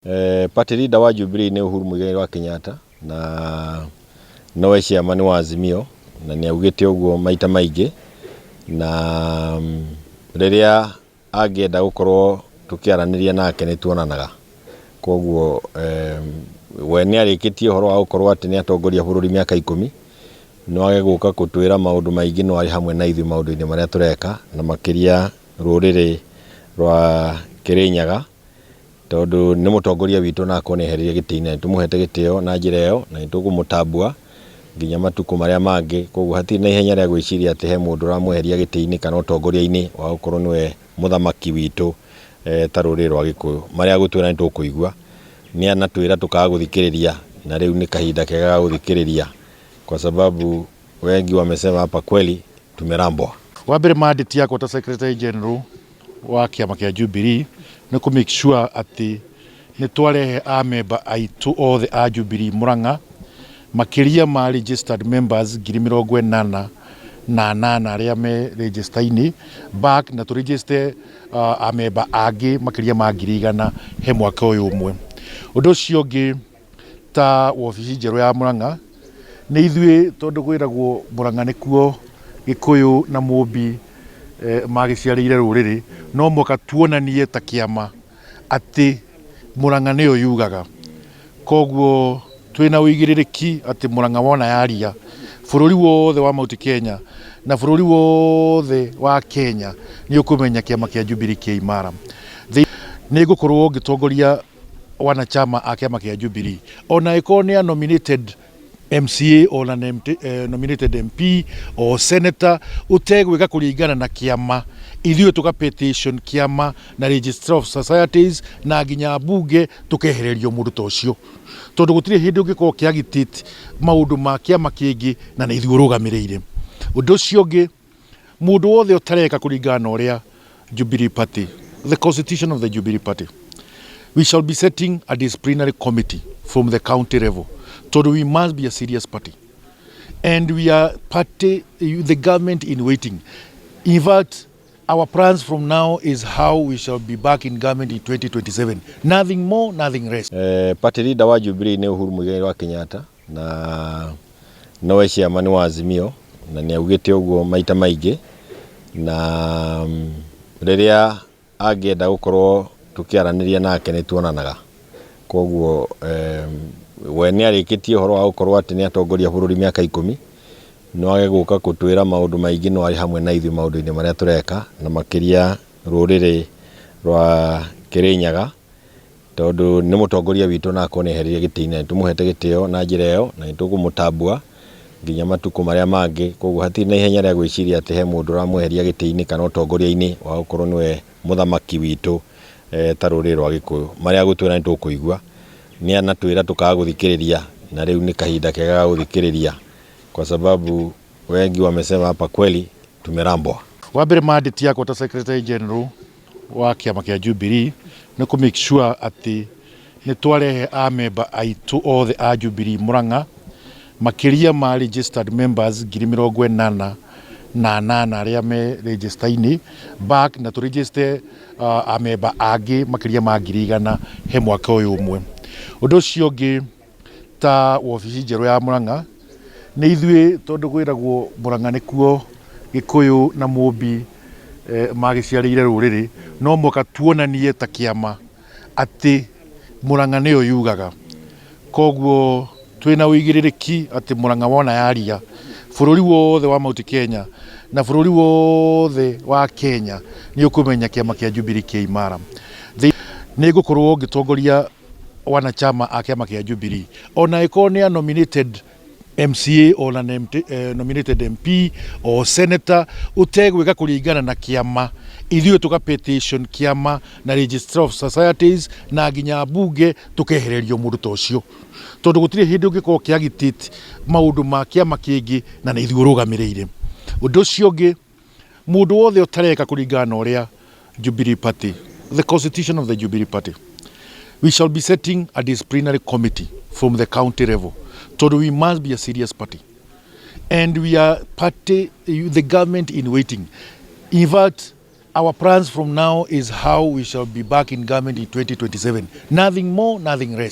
Party leader wa Jubilee ni Uhuru wa Kenyatta na nowe chairman wa Azimio na ni augite uguo maita maingi na riria angenda gukorwo tukiaraniria nake ni tuonanaga koguo we ni arikitie horo wa gukorwo ati ni atongoria bururi miaka 10 no age guka gutwira maundu maingi no ari hamwe na ithu maundu-ini maria tureka na makiria ruriri rwa Kirinyaga tondu ni mutongoria witu na akonehereria gitini tumuhete gitio na njira iyo na nitugumutambua nginya matuku maria mangi koguo hatiri na ihenya ria gwiciria ati he mundu ramweheria gitini kana utongoria-ini wa gukorwo niwe muthamaki witu ta ruriri rwa Gikuyu maria gutwira nitukuigua ni anatwira tukaga guthikiriria na riu ni kahinda kega ga guthikiriria kwa sababu wengi wamesema hapa kweli tumerambwa. Wabere mandate yako ta Secretary General wa kiama kia Jubilee ni ku make sure ati ni twarehe a member aitu othe a Jubilee Murang'a makiria ma registered members 88 na 8 aria me register-ini back na tu register a member angi makiria ma 100 he mwaka uyu umwe. Undu ucio ungi ta wabici njeru ya Murang'a ni ithui tondu gwiragwo Murang'a nikuo Gikuyu na Mumbi magiciarire ruriri no moka tuonanie ta kiama ati Murang'a niyo yugaga koguo twina uigiririki ati Murang'a wona yaria bururi wothe wa Mount Kenya na bururi wothe wa Kenya ni ukumenya kiama kia Jubilee kia imara ni gukorwo gitongoria wanachama a kiama kia Jubilee ona ikonia nominated MCA or nominated MP or senator utegwika kuringana na kiama ithuĩ tuka petition kiama na Register of Societies na nginya bunge tukehererio mundu ta ucio tondu gutire hindi ungikorwo kiagitite maundu ma kiama kingi na ni ithuĩ urugamiriire. Undu ucio ungi mundu wothe utareka kuringana na uria Jubilee Party, the constitution of the Jubilee Party, we shall be setting a disciplinary committee from the county level. So we must be a serious party. And we are party, the government in waiting. In fact, our plans from now is how we shall be back in government in 2027. Nothing more, nothing less. Party leader wa Jubilee ni Uhuru wa Kenyatta na nowe chairman wa Azimio na ni augite uguo maita maingi na riria angenda gukorwo tukiaraniria nake ni tuonanaga koguo we ni arikitie horo wa gukorwo ati ni atongoria bururi miaka 10 no age guka gutwira maundu maingi no ari hamwe na ithu maundu-ini maria tureka na makiria ruriri rwa Kirinyaga tondu ni mutongoria witu na akonehereria gitini tumuhete gitio na njira iyo na nitugumutambua nginya matuku maria mangi koguo hatiri na ihenya ria gwiciria ati he mundu ramweheria gitini kana utongoria-ini wa gukorwo niwe muthamaki witu ta ruriri rwa Gikuyu maria gutwira nitukuigua ni anatwira tukaga guthikiriria na riu ni kahinda kega ga guthikiriria kwa sababu wengi wamesema hapa kweli tumerambwa. Wabere mandate yako ta Secretary General wa kiama kia Jubilee ni ku make sure ati ni twarehe a member aitu othe a Jubilee Murang'a makiria ma registered members 88 na 8 aria me register-ini back na tu register a member angi makiria ma 100 he mwaka uyu umwe. Undu ucio ungi ta wabici njeru ya Murang'a ni ithui tondu gwiragwo Murang'a nikuo Gikuyu na Mumbi magiciarire ruriri no moka tuonanie ta kiama ati Murang'a niyo yugaga koguo twina uigiririki ati Murang'a wona yaria bururi wothe wa Mount Kenya na bururi wothe wa Kenya ni ukumenya kiama kia Jubilee kia imara ni gukorwo gitongoria wanachama a kiama kia Jubilee ona ikonia nominated MCA or nominated MP or senator utegwika kuringana na kiama ithuĩ tuka petition kiama na Register of Societies na nginya bunge tukehererio mundu ta ucio tondu gutire hindi ungikorwo kiagitite maundu ma kiama kingi na ni ithuĩ urugamiriire. Undu ucio ungi mundu wothe utareka kuringana na uria Jubilee Party, the constitution of the Jubilee Party, we shall be setting a disciplinary committee from the county level. So we must be a serious party. And we are party, the government in waiting. In fact, Our plans from now is how we shall be back in government in 2027. Nothing more, nothing less.